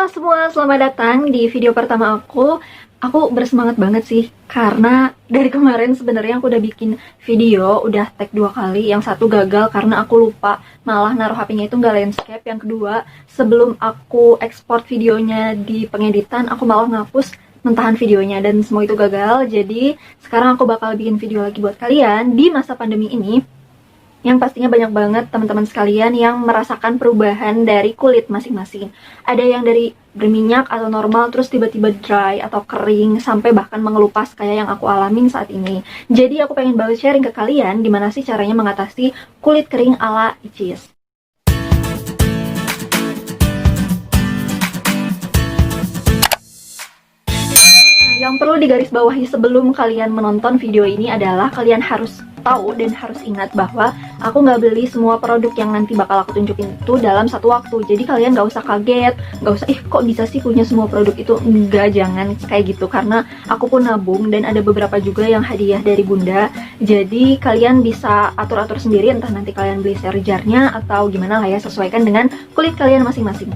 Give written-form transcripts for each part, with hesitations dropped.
Halo semua, selamat datang di video pertama aku. Aku bersemangat banget sih, karena dari kemarin sebenarnya aku udah bikin video, udah tag 2 kali. Yang satu gagal karena aku lupa, malah naruh HP-nya itu nggak landscape. Yang kedua, sebelum aku ekspor videonya di pengeditan, aku malah ngapus mentahan videonya, dan semua itu gagal. Jadi sekarang aku bakal bikin video lagi buat kalian di masa pandemi ini, yang pastinya banyak banget teman-teman sekalian yang merasakan perubahan dari kulit masing-masing. Ada yang dari berminyak atau normal, terus tiba-tiba dry atau kering, sampai bahkan mengelupas kayak yang aku alamin saat ini. Jadi aku pengen banget sharing ke kalian gimana sih caranya mengatasi kulit kering ala Ichis. Yang perlu digarisbawahi sebelum kalian menonton video ini adalah kalian harus tahu dan harus ingat bahwa aku nggak beli semua produk yang nanti bakal aku tunjukin itu dalam satu waktu. Jadi kalian nggak usah kaget, nggak usah kok bisa sih punya semua produk itu. Enggak, jangan kayak gitu, karena aku pun nabung dan ada beberapa juga yang hadiah dari bunda. Jadi kalian bisa atur-atur sendiri, entah nanti kalian beli serjarnya atau gimana lah ya, sesuaikan dengan kulit kalian masing-masing.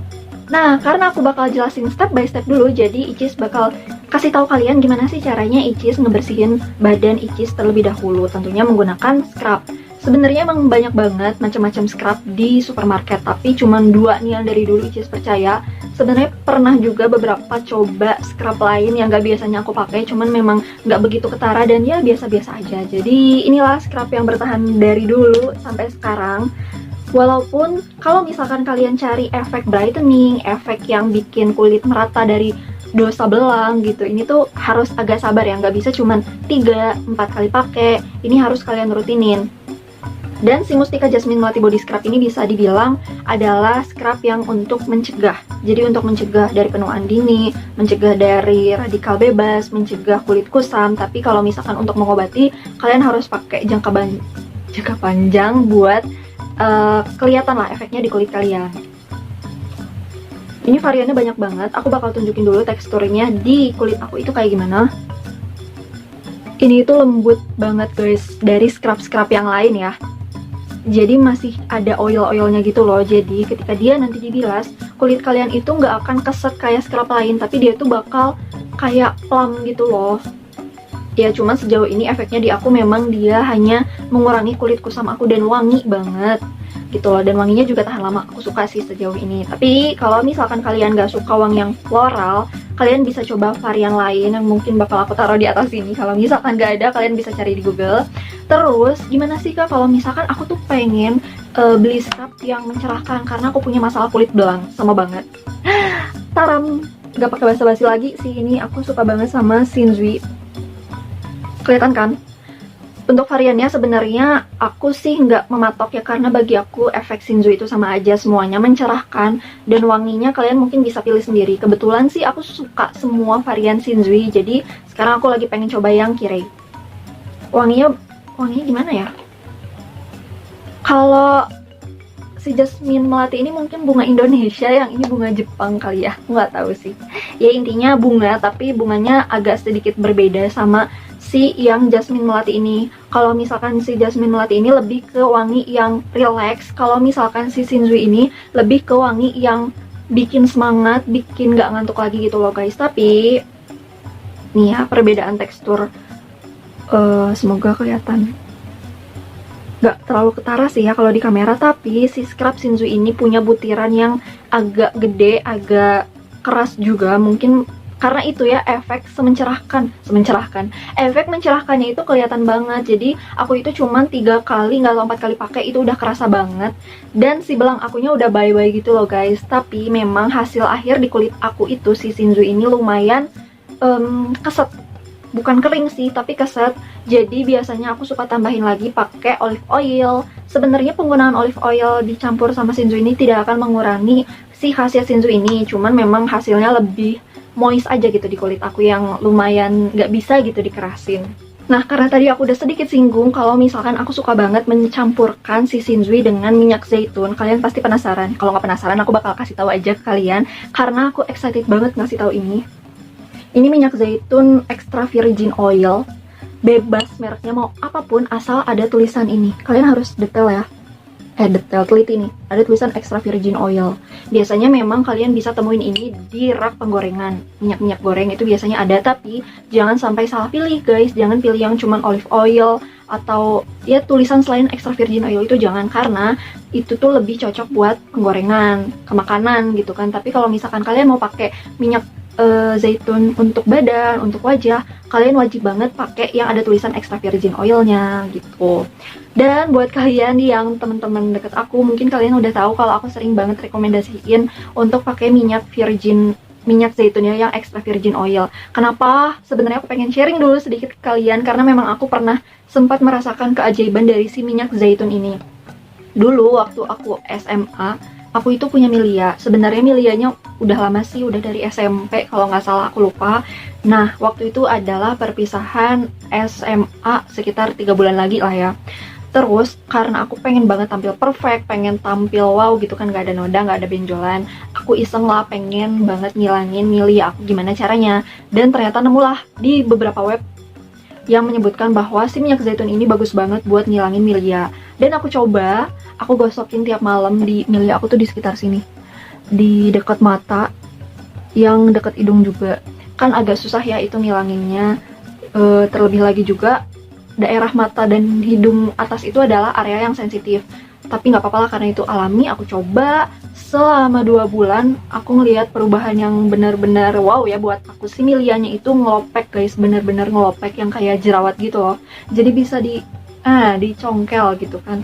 Nah, karena aku bakal jelasin step by step dulu, jadi Ichis bakal kasih tahu kalian gimana sih caranya Ichis ngebersihin badan Ichis terlebih dahulu, tentunya menggunakan scrub. Sebenarnya emang banyak banget macam-macam scrub di supermarket, tapi cuman 2 nih yang dari dulu Ichis percaya. Sebenarnya pernah juga beberapa coba scrub lain yang gak biasanya aku pakai, cuman memang gak begitu ketara dan ya biasa-biasa aja. Jadi inilah scrub yang bertahan dari dulu sampai sekarang. Walaupun kalau misalkan kalian cari efek brightening, efek yang bikin kulit merata dari dosa belang gitu, ini tuh harus agak sabar ya, nggak bisa cuman 3-4 kali pakai, ini harus kalian rutinin. Dan si Mustika Jasmine Melati Body Scrub ini bisa dibilang adalah scrub yang untuk mencegah. Jadi untuk mencegah dari penuaan dini, mencegah dari radikal bebas, mencegah kulit kusam. Tapi kalau misalkan untuk mengobati, kalian harus pakai jangka panjang buat kelihatan lah efeknya di kulit kalian. Ini variannya banyak banget, aku bakal tunjukin dulu teksturnya di kulit aku itu kayak gimana. Ini itu lembut banget guys, dari scrub-scrub yang lain ya. Jadi masih ada oil-oilnya gitu loh, jadi ketika dia nanti dibilas, kulit kalian itu nggak akan keset kayak scrub lain, tapi dia tuh bakal kayak plump gitu loh. Ya cuman sejauh ini efeknya di aku memang dia hanya mengurangi kulit kusam aku dan wangi banget gitu loh, dan wanginya juga tahan lama. Aku suka sih sejauh ini. Tapi kalau misalkan kalian gak suka wangi yang floral, kalian bisa coba varian lain yang mungkin bakal aku taruh di atas sini. Kalau misalkan gak ada, kalian bisa cari di Google. Terus gimana sih kak kalau misalkan aku tuh pengen beli scrub yang mencerahkan, karena aku punya masalah kulit belang sama banget. Taram, gak pakai basa-basi lagi sih, ini aku suka banget sama Shinzui. Kelihatan kan? Untuk variannya sebenarnya aku sih nggak mematok ya, karena bagi aku efek Shinzui itu sama aja, semuanya mencerahkan, dan wanginya kalian mungkin bisa pilih sendiri. Kebetulan sih aku suka semua varian Shinzui, jadi sekarang aku lagi pengen coba yang Kirei. Wanginya gimana ya? Kalau si Jasmine Melati ini mungkin bunga Indonesia, yang ini bunga Jepang kali ya, nggak tahu sih. Ya intinya bunga, tapi bunganya agak sedikit berbeda sama si yang Jasmine Melati ini. Kalau misalkan si Jasmine Melati ini lebih ke wangi yang relax, kalau misalkan si Shinzui ini lebih ke wangi yang bikin semangat, bikin nggak ngantuk lagi gitu loh guys. Tapi nih ya perbedaan tekstur, semoga kelihatan nggak terlalu ketara sih ya kalau di kamera, tapi si scrub Shinzui ini punya butiran yang agak gede, agak keras juga, mungkin karena itu ya efek semencerahkan. Efek mencerahkannya itu kelihatan banget. Jadi aku itu cuman 3 kali nggak 4 kali pakai itu udah kerasa banget, dan si belang akunya udah bye-bye gitu loh guys. Tapi memang hasil akhir di kulit aku itu si Shinzui ini lumayan keset, bukan kering sih tapi keset. Jadi biasanya aku suka tambahin lagi pakai olive oil. Sebenarnya penggunaan olive oil dicampur sama Shinzui ini tidak akan mengurangi si khasiat Shinzui ini, cuman memang hasilnya lebih moist aja gitu di kulit aku yang lumayan nggak bisa gitu dikerasin. Nah, karena tadi aku udah sedikit singgung kalau misalkan aku suka banget mencampurkan si Shinzui dengan minyak zaitun, kalian pasti penasaran. Kalau nggak penasaran, aku bakal kasih tahu aja ke kalian, karena aku excited banget ngasih tahu ini. Ini minyak zaitun extra virgin oil, bebas mereknya mau apapun asal ada tulisan ini. Kalian harus detail ya. detail teliti nih, ada tulisan extra virgin oil. Biasanya memang kalian bisa temuin ini di rak penggorengan. Minyak-minyak goreng itu biasanya ada, tapi jangan sampai salah pilih guys. Jangan pilih yang cuman olive oil atau ya tulisan selain extra virgin oil itu jangan, karena itu tuh lebih cocok buat penggorengan, ke makanan gitu kan. Tapi kalau misalkan kalian mau pakai minyak zaitun untuk badan, untuk wajah, kalian wajib banget pakai yang ada tulisan extra virgin oilnya gitu. Dan buat kalian yang teman-teman deket aku, mungkin kalian udah tahu kalau aku sering banget rekomendasiin untuk pakai minyak zaitunnya yang extra virgin oil. Kenapa? Sebenarnya aku pengen sharing dulu sedikit ke kalian, karena memang aku pernah sempat merasakan keajaiban dari si minyak zaitun ini. Dulu waktu aku SMA, aku itu punya Milia. Sebenarnya Milianya udah lama sih, udah dari SMP kalau nggak salah, aku lupa. Nah, waktu itu adalah perpisahan SMA sekitar 3 bulan lagi lah ya. Terus karena aku pengen banget tampil perfect, pengen tampil wow gitu kan, gak ada noda, gak ada benjolan, aku iseng lah pengen banget ngilangin Milia aku, gimana caranya. Dan ternyata nemulah di beberapa web yang menyebutkan bahwa si minyak zaitun ini bagus banget buat ngilangin Milia. Dan aku coba, aku gosokin tiap malam di Milia aku tuh di sekitar sini, di dekat mata, yang dekat hidung juga. Kan agak susah ya itu ngilanginnya. Terlebih lagi juga daerah mata dan hidung atas itu adalah area yang sensitif. Tapi nggak apa-apa lah, karena itu alami. Aku coba selama 2 bulan, aku ngelihat perubahan yang benar-benar wow ya buat aku. Si Milianya itu ngelopek guys, benar-benar ngelopek yang kayak jerawat gitu loh. Jadi bisa dicongkel gitu kan.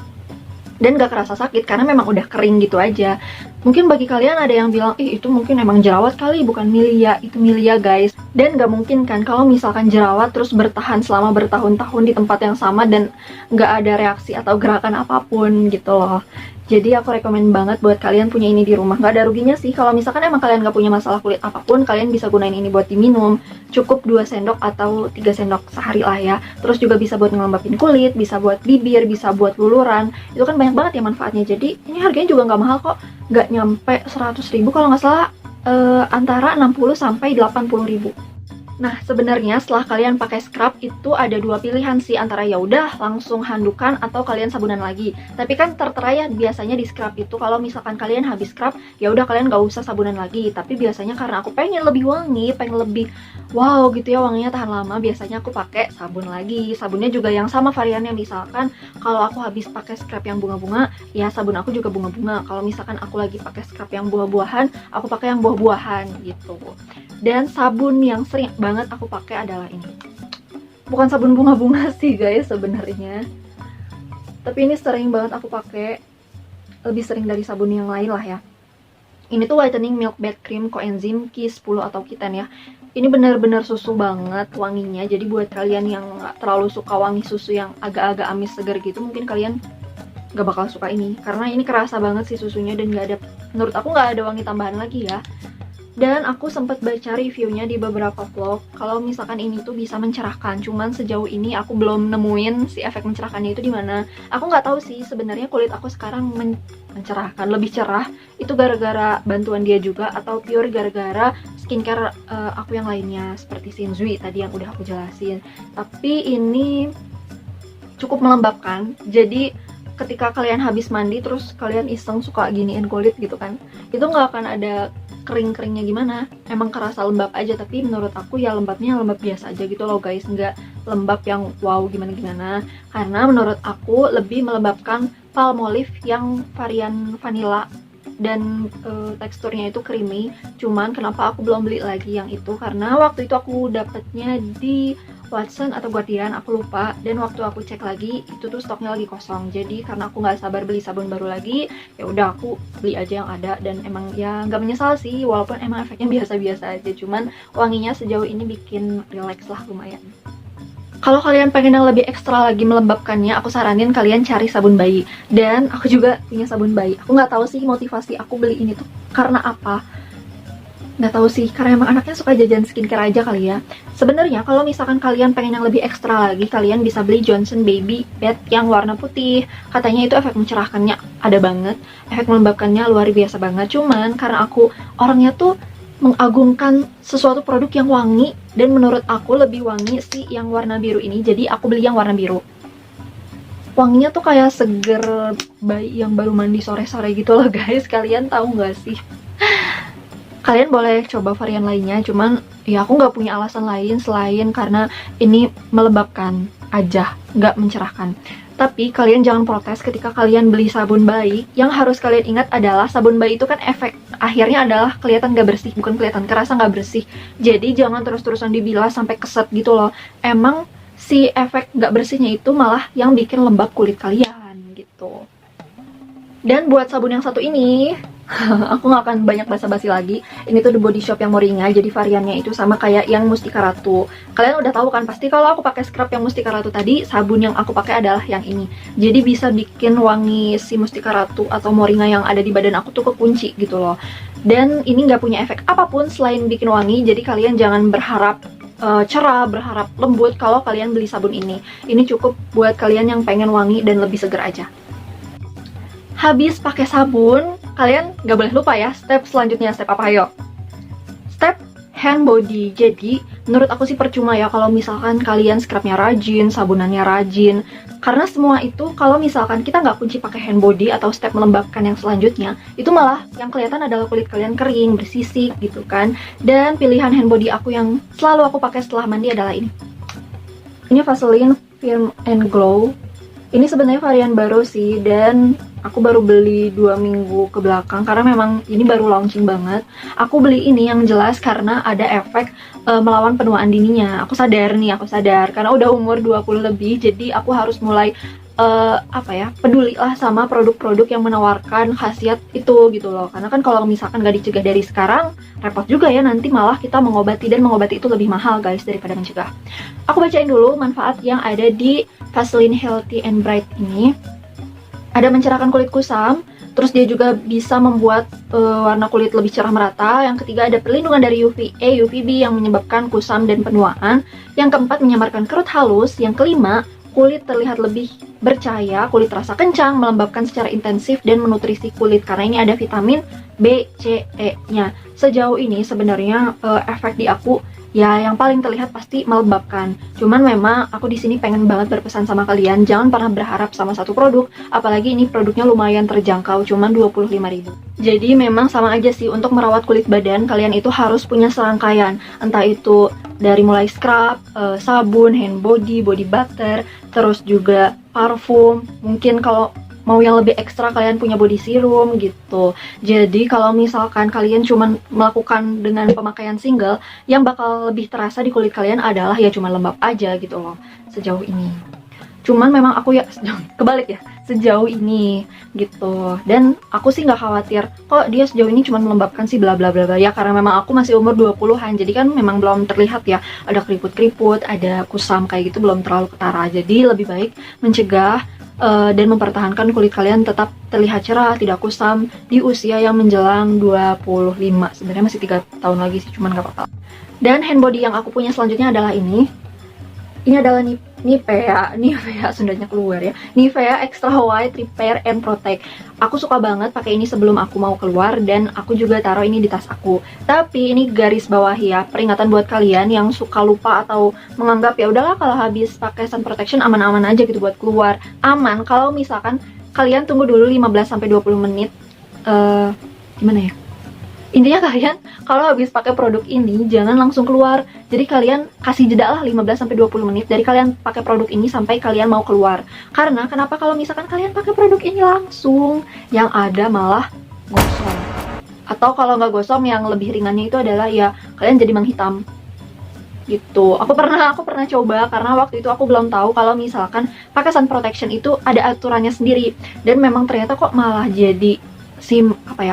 Dan gak kerasa sakit karena memang udah kering gitu aja. Mungkin bagi kalian ada yang bilang, itu mungkin emang jerawat kali, bukan Milia. Itu Milia guys. Dan gak mungkin kan kalau misalkan jerawat terus bertahan selama bertahun-tahun di tempat yang sama dan gak ada reaksi atau gerakan apapun gitu loh. Jadi aku rekomen banget buat kalian punya ini di rumah. Gak ada ruginya sih. Kalau misalkan emang kalian gak punya masalah kulit apapun, kalian bisa gunain ini buat diminum. Cukup 2 sendok atau 3 sendok sehari lah ya. Terus juga bisa buat ngelembapin kulit, bisa buat bibir, bisa buat luluran. Itu kan banyak banget ya manfaatnya. Jadi ini harganya juga gak mahal kok. Gak nyampe 100.000 kalau nggak salah, antara 60 sampai 80.000. Nah, sebenarnya setelah kalian pakai scrub itu ada 2 pilihan sih, antara ya udah langsung handukan atau kalian sabunan lagi. Tapi kan tertera ya biasanya di scrub itu kalau misalkan kalian habis scrub, ya udah kalian gak usah sabunan lagi. Tapi biasanya karena aku pengen lebih wangi, pengen lebih wow gitu ya, wanginya tahan lama, biasanya aku pakai sabun lagi. Sabunnya juga yang sama variannya, misalkan kalau aku habis pakai scrub yang bunga-bunga, ya sabun aku juga bunga-bunga. Kalau misalkan aku lagi pakai scrub yang buah-buahan, aku pakai yang buah-buahan gitu. Dan sabun yang sering banget aku pakai adalah ini. Bukan sabun bunga-bunga sih guys sebenarnya, tapi ini sering banget aku pakai, lebih sering dari sabun yang lain lah ya. Ini tuh whitening milk bed cream coenzym Q10 atau Q10 ya. Ini benar-benar susu banget wanginya. Jadi buat kalian yang gak terlalu suka wangi susu yang agak-agak amis segar gitu, mungkin kalian gak bakal suka ini, karena ini kerasa banget sih susunya dan gak ada, menurut aku gak ada wangi tambahan lagi ya. Dan aku sempat baca reviewnya di beberapa vlog kalau misalkan ini tuh bisa mencerahkan. Cuman sejauh ini aku belum nemuin si efek mencerahkannya itu di mana. Aku nggak tahu sih sebenarnya kulit aku sekarang mencerahkan, lebih cerah itu gara-gara bantuan dia juga atau pure gara-gara skincare aku yang lainnya seperti Shinzui tadi yang udah aku jelasin. Tapi ini cukup melembabkan. Jadi ketika kalian habis mandi terus kalian iseng suka giniin kulit gitu kan, itu nggak akan ada kering-keringnya gimana, emang kerasa lembab aja. Tapi menurut aku ya lembabnya lembab biasa aja gitu loh guys, nggak lembab yang wow gimana-gimana. Karena menurut aku lebih melembabkan Palmolive yang varian vanilla dan teksturnya itu creamy. Cuman kenapa aku belum beli lagi yang itu, karena waktu itu aku dapetnya di Watson atau Guardian, aku lupa. Dan waktu aku cek lagi itu tuh stoknya lagi kosong. Jadi karena aku nggak sabar beli sabun baru lagi, ya udah aku beli aja yang ada. Dan emang ya nggak menyesal sih, walaupun emang efeknya biasa-biasa aja. Cuman wanginya sejauh ini bikin relax lah lumayan. Kalau kalian pengen yang lebih ekstra lagi melembabkannya, aku saranin kalian cari sabun bayi. Dan aku juga punya sabun bayi. Aku nggak tahu sih motivasi aku beli ini tuh karena apa. Nggak tahu sih, karena emang anaknya suka jajan skincare aja kali ya. Sebenarnya kalau misalkan kalian pengen yang lebih ekstra lagi, kalian bisa beli Johnson Baby Bed yang warna putih. Katanya itu efek mencerahkannya ada banget, efek melembabkannya luar biasa banget. Cuman karena aku orangnya tuh mengagungkan sesuatu produk yang wangi, dan menurut aku lebih wangi sih yang warna biru ini, jadi aku beli yang warna biru. Wanginya tuh kayak seger bayi yang baru mandi sore-sore gitu loh guys. Kalian tahu nggak sih? Kalian boleh coba varian lainnya, cuman ya aku nggak punya alasan lain selain karena ini melembabkan aja, nggak mencerahkan. Tapi kalian jangan protes ketika kalian beli sabun bayi. Yang harus kalian ingat adalah sabun bayi itu kan efek akhirnya adalah kelihatan nggak bersih, bukan kelihatan kerasa nggak bersih. Jadi jangan terus-terusan dibilas sampai keset gitu loh. Emang si efek nggak bersihnya itu malah yang bikin lembab kulit kalian gitu. Dan buat sabun yang satu ini, aku nggak akan banyak basa-basi lagi. Ini tuh The Body Shop yang Moringa, jadi variannya itu sama kayak yang Mustika Ratu. Kalian udah tahu kan pasti kalau aku pakai scrub yang Mustika Ratu tadi, sabun yang aku pakai adalah yang ini. Jadi bisa bikin wangi si Mustika Ratu atau Moringa yang ada di badan aku tuh kekunci gitu loh. Dan ini nggak punya efek apapun selain bikin wangi, jadi kalian jangan berharap cerah, berharap lembut kalau kalian beli sabun ini. Ini cukup buat kalian yang pengen wangi dan lebih seger aja. Habis pakai sabun, kalian nggak boleh lupa ya step selanjutnya. Step apa, ayo? Step hand body. Jadi menurut aku sih percuma ya kalau misalkan kalian scrubnya rajin, sabunannya rajin, karena semua itu kalau misalkan kita nggak kunci pakai hand body atau step melembabkan yang selanjutnya, itu malah yang kelihatan adalah kulit kalian kering, bersisik gitu kan. Dan pilihan hand body aku yang selalu aku pakai setelah mandi adalah ini. Ini Vaseline Firm and Glow. Ini sebenarnya varian baru sih, dan aku baru beli 2 minggu ke belakang karena memang ini baru launching banget. Aku beli ini yang jelas karena ada efek melawan penuaan dininya. Aku sadar karena udah umur 20 lebih, jadi aku harus mulai peduli lah sama produk-produk yang menawarkan khasiat itu gitu loh. Karena kan kalau misalkan gak dicegah dari sekarang, repot juga ya, nanti malah kita mengobati, dan mengobati itu lebih mahal guys daripada mencegah. Aku bacain dulu manfaat yang ada di Vaseline Healthy and Bright ini. Ada mencerahkan kulit kusam, terus dia juga bisa membuat warna kulit lebih cerah merata. Yang ketiga ada perlindungan dari UVA, UVB yang menyebabkan kusam dan penuaan. Yang keempat menyamarkan kerut halus. Yang kelima, kulit terlihat lebih bercahaya, kulit terasa kencang, melembabkan secara intensif dan menutrisi kulit karena ini ada vitamin B, C, E-nya. Sejauh ini sebenarnya efek di aku ya yang paling terlihat pasti melembabkan. Cuman memang aku di sini pengen banget berpesan sama kalian, jangan pernah berharap sama satu produk, apalagi ini produknya lumayan terjangkau, cuman 25.000. Jadi memang sama aja sih, untuk merawat kulit badan kalian itu harus punya serangkaian, entah itu dari mulai scrub, sabun, hand body, body butter, terus juga parfum. Mungkin kalau mau yang lebih ekstra kalian punya body serum gitu. Jadi kalau misalkan kalian cuman melakukan dengan pemakaian single, yang bakal lebih terasa di kulit kalian adalah ya cuma lembab aja gitu loh sejauh ini. Cuman memang aku ya kebalik ya, sejauh ini gitu. Dan aku sih nggak khawatir kok dia sejauh ini cuma melembabkan sih bla bla bla bla ya, karena memang aku masih umur 20-an. Jadi kan memang belum terlihat ya ada keriput-keriput, ada kusam kayak gitu, belum terlalu ketara. Jadi lebih baik mencegah dan mempertahankan kulit kalian tetap terlihat cerah, tidak kusam di usia yang menjelang 25. Sebenarnya masih 3 tahun lagi sih, cuman gak apa-apa. Dan hand body yang aku punya selanjutnya adalah ini. Ini adalah Nivea, Sundanya keluar ya. Nivea Extra White Repair and Protect. Aku suka banget pakai ini sebelum aku mau keluar, dan aku juga taruh ini di tas aku. Tapi ini garis bawah ya, peringatan buat kalian yang suka lupa atau menganggap ya udahlah kalau habis pakai sun protection aman-aman aja gitu buat keluar. Aman kalau misalkan kalian tunggu dulu 15 sampai 20 menit. Gimana ya? Intinya kalian kalau habis pakai produk ini jangan langsung keluar. Jadi kalian kasih jeda lah 15 sampai 20 menit dari kalian pakai produk ini sampai kalian mau keluar. Karena kenapa kalau misalkan kalian pakai produk ini langsung, yang ada malah gosong. Atau kalau nggak gosong, yang lebih ringannya itu adalah ya kalian jadi menghitam. Gitu. Aku pernah coba karena waktu itu aku belum tahu kalau misalkan pakai sun protection itu ada aturannya sendiri, dan memang ternyata kok malah jadi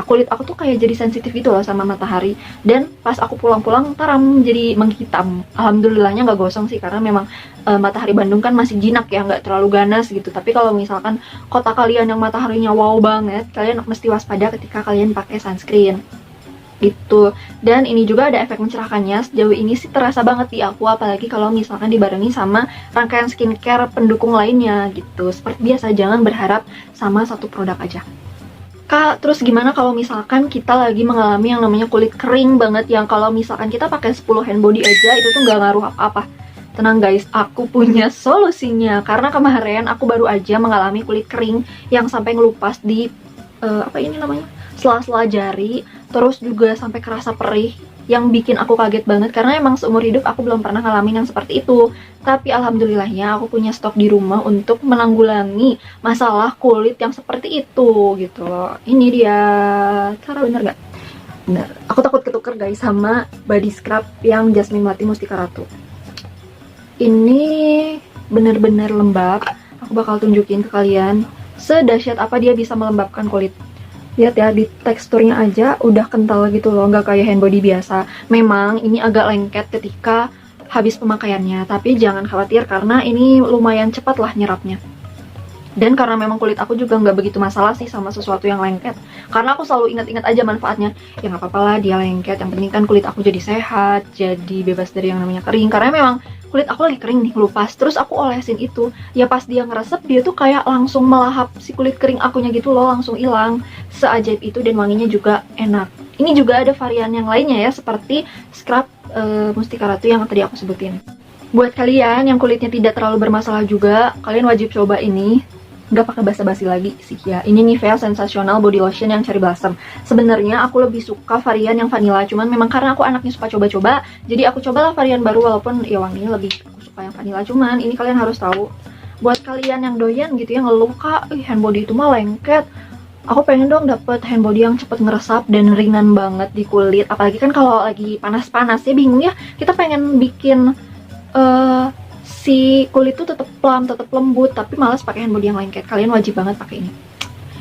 kulit aku tuh kayak jadi sensitif gitu loh sama matahari, dan pas aku pulang-pulang taram jadi menghitam. Alhamdulillahnya nggak gosong sih, karena memang matahari Bandung kan masih jinak ya, nggak terlalu ganas gitu. Tapi kalau misalkan kota kalian yang mataharinya wow banget, kalian mesti waspada ketika kalian pakai sunscreen gitu. Dan ini juga ada efek mencerahkannya. Sejauh ini sih terasa banget di aku, apalagi kalau misalkan dibarengi sama rangkaian skincare pendukung lainnya gitu. Seperti biasa, jangan berharap sama satu produk aja. Kak, terus gimana kalau misalkan kita lagi mengalami yang namanya kulit kering banget, yang kalau misalkan kita pakai 10 hand body aja itu tuh nggak ngaruh apa-apa? Tenang guys, aku punya solusinya. Karena kemarin aku baru aja mengalami kulit kering yang sampai ngelupas di apa ini namanya, sela-sela jari, terus juga sampai kerasa perih, yang bikin aku kaget banget karena emang seumur hidup aku belum pernah ngalamin yang seperti itu. Tapi alhamdulillahnya aku punya stok di rumah untuk menanggulangi masalah kulit yang seperti itu gitu loh. Ini dia, cara bener gak? Bener. Aku takut ketuker guys sama body scrub yang Jasmine Melati Mustika Ratu. Ini bener-bener lembab. Aku bakal tunjukin ke kalian sedahsyat apa dia bisa melembabkan kulit. Lihat ya, di teksturnya aja udah kental gitu loh, nggak kayak hand body biasa. Memang ini agak lengket ketika habis pemakaiannya, tapi jangan khawatir karena ini lumayan cepat lah nyerapnya. Dan karena memang kulit aku juga nggak begitu masalah sih sama sesuatu yang lengket, karena aku selalu ingat-ingat aja manfaatnya. Ya nggak apa-apa lah dia lengket, yang penting kan kulit aku jadi sehat, jadi bebas dari yang namanya kering. Karena memang kulit aku lagi kering nih, ngelupas, terus aku olesin itu, ya pas dia ngeresep dia tuh kayak langsung melahap si kulit kering akunya gitu loh, langsung hilang. Seajaib itu, dan wanginya juga enak. Ini juga ada varian yang lainnya ya, seperti scrub Mustika Ratu yang tadi aku sebutin. Buat kalian yang kulitnya tidak terlalu bermasalah juga, kalian wajib coba ini. Nggak pakai basa-basi lagi sih ya. Ini Nivea Sensational Body Lotion yang Cherry Blossom. Sebenarnya aku lebih suka varian yang vanilla, cuman memang karena aku anaknya suka coba-coba, jadi aku cobalah varian baru, walaupun ya wanginya lebih aku suka yang vanilla. Cuman ini kalian harus tahu, buat kalian yang doyan gitu ya ngeluh, "Kak, hand body itu mah lengket. Aku pengen dong dapet hand body yang cepet ngeresap dan ringan banget di kulit." Apalagi kan kalau lagi panas-panas ya, bingung ya, kita pengen bikin si kulit tuh tetap plump, tetap lembut, tapi malas pakai hand body yang lengket. Kalian wajib banget pakai ini.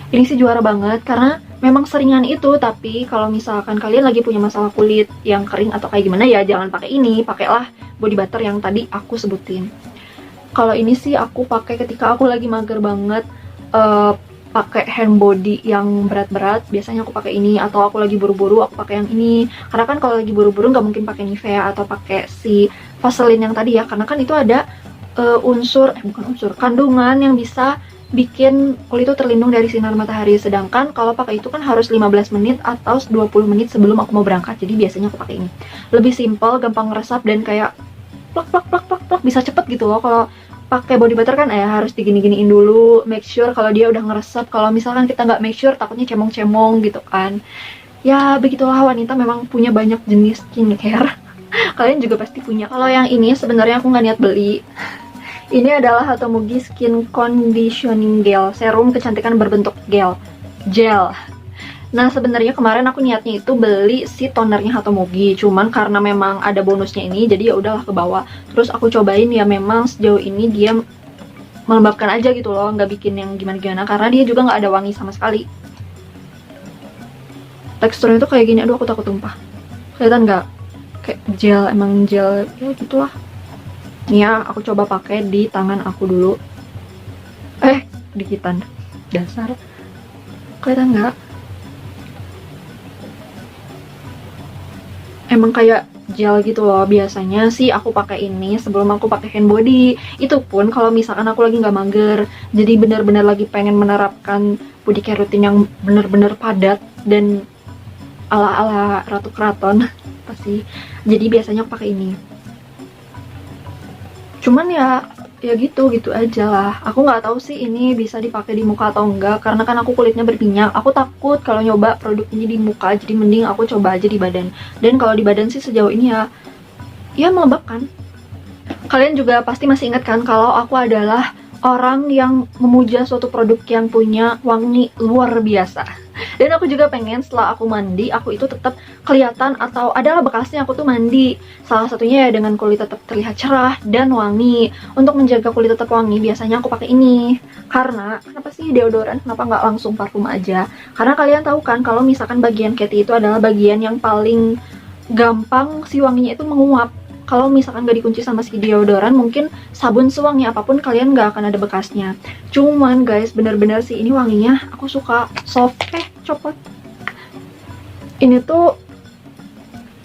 Ini sih juara banget karena memang seringan itu. Tapi kalau misalkan kalian lagi punya masalah kulit yang kering atau kayak gimana ya, jangan pakai ini, pakailah body butter yang tadi aku sebutin. Kalau ini sih aku pakai ketika aku lagi mager banget, pakai hand body yang berat-berat, biasanya aku pakai ini. Atau aku lagi buru-buru, aku pakai yang ini. Karena kan kalau lagi buru-buru nggak mungkin pakai Nivea atau pakai si Vaseline yang tadi ya, karena kan itu ada kandungan yang bisa bikin kulit itu terlindung dari sinar matahari. Sedangkan kalau pakai itu kan harus 15 menit atau 20 menit sebelum aku mau berangkat. Jadi biasanya aku pakai ini. Lebih simple, gampang ngeresap, dan kayak plak plak plak plak plak, bisa cepet gitu loh. Kalau pakai body butter kan harus digini-giniin dulu, make sure kalau dia udah ngeresep. Kalau misalkan kita nggak make sure, takutnya cemong-cemong gitu kan. Ya begitulah, wanita memang punya banyak jenis skincare. Kalian juga pasti punya. Kalau yang ini sebenarnya aku nggak niat beli. Ini adalah Hatomugi Skin Conditioning Gel, serum kecantikan berbentuk gel. Nah sebenarnya kemarin aku niatnya itu beli si tonernya Hatomugi, cuman karena memang ada bonusnya ini, jadi ya udahlah ke bawah. Terus aku cobain, ya memang sejauh ini dia melembabkan aja gitu loh, nggak bikin yang gimana-gimana, karena dia juga nggak ada wangi sama sekali. Teksturnya tuh kayak gini, aduh aku takut tumpah. Kelihatan nggak? Kayak gel, emang gel ya gitulah. Nih ya, aku coba pakai di tangan aku dulu. Dikitan. Dasar. Kelihatan nggak? Emang kayak gel gitu loh. Biasanya sih aku pakai ini sebelum aku pakai hand body. Itu pun kalau misalkan aku lagi nggak mager, jadi benar-benar lagi pengen menerapkan body care routine yang benar-benar padat dan ala-ala Ratu Keraton pasti. Jadi biasanya aku pakai ini. Cuman ya gitu aja lah. Aku nggak tahu sih ini bisa dipakai di muka atau enggak, karena kan aku kulitnya berminyak. Aku takut kalau nyoba produk ini di muka, jadi mending aku coba aja di badan. Dan kalau di badan sih sejauh ini ya melembabkan. Kalian juga pasti masih ingat kan kalau aku adalah orang yang memuja suatu produk yang punya wangi luar biasa. Dan aku juga pengen setelah aku mandi, aku itu tetap kelihatan atau adalah bekasnya aku tuh mandi. Salah satunya ya dengan kulit tetap terlihat cerah dan wangi. Untuk menjaga kulit tetap wangi, biasanya aku pakai ini. Karena, kenapa sih deodoran? Kenapa nggak langsung parfum aja? Karena kalian tahu kan kalau misalkan bagian Katy itu adalah bagian yang paling gampang si wanginya itu menguap. Kalau misalkan gak dikunci sama si deodoran, mungkin sabun sewangi apapun kalian gak akan ada bekasnya. Cuman guys, bener-bener sih ini wanginya aku suka. Soft, copot. Ini tuh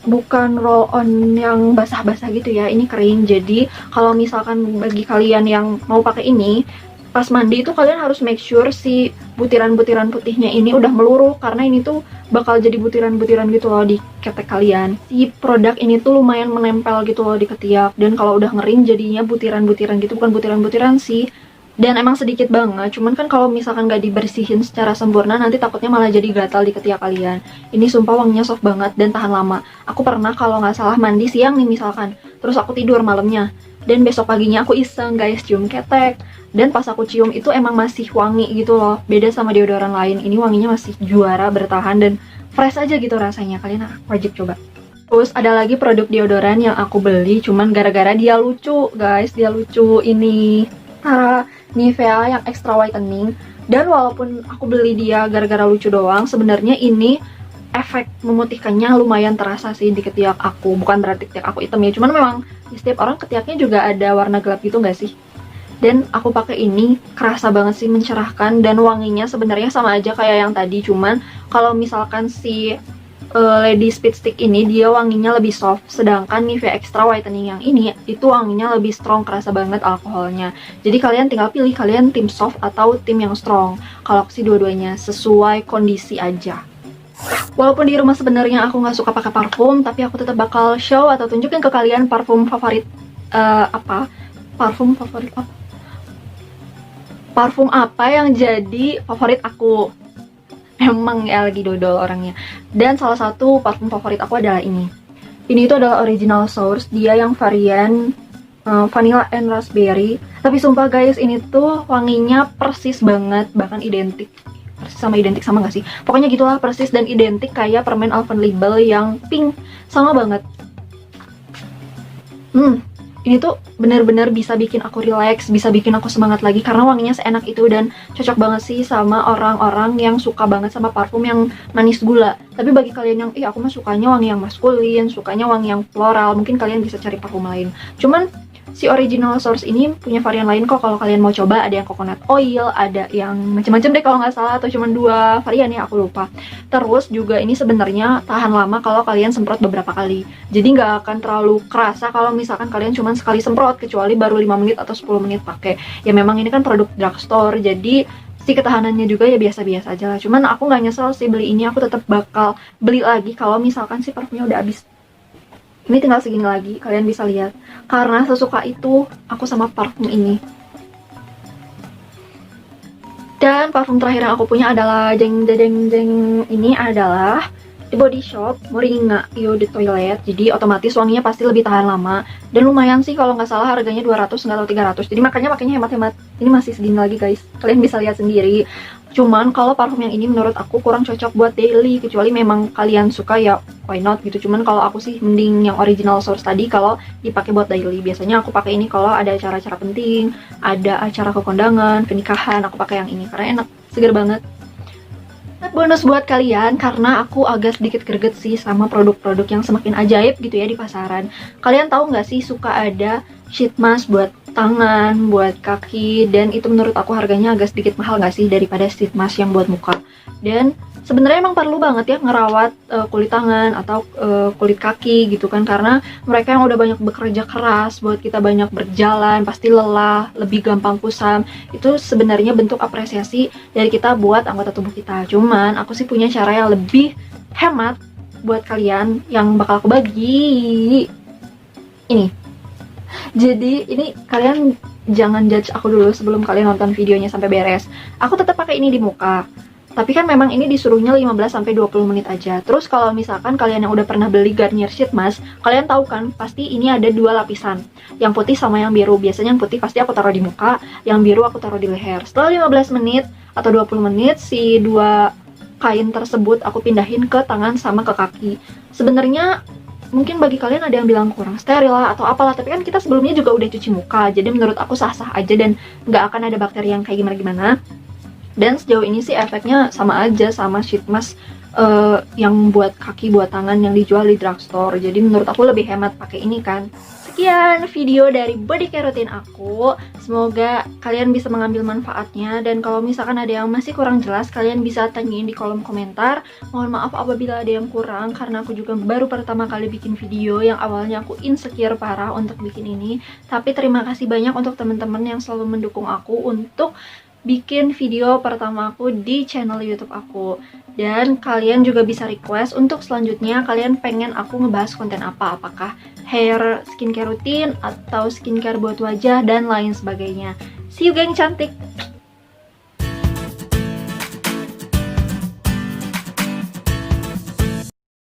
bukan roll on yang basah-basah gitu ya, ini kering. Jadi kalau misalkan bagi kalian yang mau pakai ini, pas mandi itu kalian harus make sure si butiran-butiran putihnya ini udah meluruh, karena ini tuh bakal jadi butiran-butiran gitu loh di ketek kalian. Si produk ini tuh lumayan menempel gitu loh di ketiak, dan kalau udah ngering jadinya butiran-butiran gitu, bukan butiran-butiran sih. Dan emang sedikit banget, cuman kan kalau misalkan gak dibersihin secara sempurna nanti takutnya malah jadi gatal di ketiak kalian. Ini sumpah wanginya soft banget dan tahan lama. Aku pernah kalau nggak salah mandi siang nih misalkan, terus aku tidur malamnya, dan besok paginya aku iseng guys cium ketek, dan pas aku cium itu emang masih wangi gitu loh. Beda sama deodoran lain, ini wanginya masih juara, bertahan dan fresh aja gitu rasanya. Kalian wajib coba. Terus ada lagi produk deodoran yang aku beli cuman gara-gara dia lucu guys, dia lucu. Ini Nivea yang extra whitening, dan walaupun aku beli dia gara-gara lucu doang, sebenarnya ini efek memutihkannya lumayan terasa sih di ketiak aku. Bukan berarti ketiak aku hitam ya, cuman memang di setiap orang ketiaknya juga ada warna gelap gitu nggak sih? Dan aku pakai ini kerasa banget sih, mencerahkan, dan wanginya sebenarnya sama aja kayak yang tadi, cuman kalau misalkan si Lady Speed Stick ini dia wanginya lebih soft, sedangkan Nivea Extra Whitening yang ini itu wanginya lebih strong, kerasa banget alkoholnya. Jadi kalian tinggal pilih kalian tim soft atau tim yang strong. Kalau aku sih dua-duanya, sesuai kondisi aja. Walaupun di rumah sebenarnya aku nggak suka pakai parfum, tapi aku tetap bakal show atau tunjukin ke kalian parfum favorit parfum apa yang jadi favorit aku. Emang ya lagi dodol orangnya. Dan salah satu parfum favorit aku adalah ini. Ini itu adalah original source, dia yang varian vanilla and raspberry. Tapi sumpah guys, ini tuh wanginya persis banget, bahkan identik. Persis sama identik sama gak sih? Pokoknya gitulah, persis dan identik kayak permen Alpenliebe yang pink. Sama banget. Ini tuh bener-bener bisa bikin aku relax, bisa bikin aku semangat lagi karena wanginya seenak itu, dan cocok banget sih sama orang-orang yang suka banget sama parfum yang manis gula. Tapi bagi kalian yang, aku mah sukanya wangi yang maskulin, sukanya wangi yang floral, mungkin kalian bisa cari parfum lain. Cuman si original source ini punya varian lain kok kalau kalian mau coba. Ada yang coconut oil, ada yang macam-macam deh kalau nggak salah, atau cuma 2 varian ya, aku lupa. Terus juga ini sebenarnya tahan lama kalau kalian semprot beberapa kali, jadi nggak akan terlalu kerasa kalau misalkan kalian cuma sekali semprot, kecuali baru 5 menit atau 10 menit pakai. Ya memang ini kan produk drugstore, jadi si ketahanannya juga ya biasa-biasa aja lah. Cuman aku nggak nyesel sih beli ini, aku tetap bakal beli lagi kalau misalkan si parfumnya udah habis. Ini tinggal segini lagi, kalian bisa lihat. Karena sesuka itu aku sama parfum ini. Dan parfum terakhir yang aku punya adalah jeng. Ini adalah di Body Shop Moringa Eau de Toilette. Jadi otomatis wanginya pasti lebih tahan lama. Dan lumayan sih, kalau nggak salah harganya 200 nggak tahu 300. Jadi makanya pakainya hemat-hemat. Ini masih segini lagi guys, kalian bisa lihat sendiri. Cuman kalau parfum yang ini menurut aku kurang cocok buat daily, kecuali memang kalian suka ya why not gitu. Cuman kalau aku sih mending yang original source tadi kalau dipakai buat daily. Biasanya aku pakai ini kalau ada acara-acara penting, ada acara kekondangan, pernikahan, aku pakai yang ini karena enak, seger banget. Bonus buat kalian, karena aku agak sedikit greget sih sama produk-produk yang semakin ajaib gitu ya di pasaran. Kalian tahu nggak sih suka ada sheet mask buat tangan, buat kaki, dan itu menurut aku harganya agak sedikit mahal nggak sih daripada sheet mask yang buat muka. Dan sebenarnya emang perlu banget ya ngerawat kulit tangan atau kulit kaki gitu kan, karena mereka yang udah banyak bekerja keras buat kita banyak berjalan pasti lelah, lebih gampang kusam. Itu sebenarnya bentuk apresiasi dari kita buat anggota tubuh kita. Cuman aku sih punya cara yang lebih hemat buat kalian yang bakal aku bagi ini. Jadi ini kalian jangan judge aku dulu sebelum kalian nonton videonya sampai beres. Aku tetap pakai ini di muka. Tapi kan memang ini disuruhnya 15-20 menit aja. Terus kalau misalkan kalian yang udah pernah beli Garnier Sheet Mask, kalian tahu kan pasti ini ada 2 lapisan. Yang putih sama yang biru. Biasanya yang putih pasti aku taruh di muka, yang biru aku taruh di leher. Setelah 15 menit atau 20 menit, si 2 kain tersebut aku pindahin ke tangan sama ke kaki. Sebenarnya mungkin bagi kalian ada yang bilang kurang steril lah atau apalah, tapi kan kita sebelumnya juga udah cuci muka, jadi menurut aku sah-sah aja dan nggak akan ada bakteri yang kayak gimana-gimana. Dan sejauh ini sih efeknya sama aja sama sheet mask yang buat kaki, buat tangan yang dijual di drugstore. Jadi menurut aku lebih hemat pakai ini kan. Sekian video dari body care routine aku. Semoga kalian bisa mengambil manfaatnya, dan kalau misalkan ada yang masih kurang jelas, kalian bisa tanyain di kolom komentar. Mohon maaf apabila ada yang kurang, karena aku juga baru pertama kali bikin video yang awalnya aku insecure parah untuk bikin ini. Tapi terima kasih banyak untuk teman-teman yang selalu mendukung aku untuk bikin video pertama aku di channel YouTube aku. Dan kalian juga bisa request untuk selanjutnya kalian pengen aku ngebahas konten apa, apakah hair skincare rutin atau skincare buat wajah dan lain sebagainya. See you geng cantik!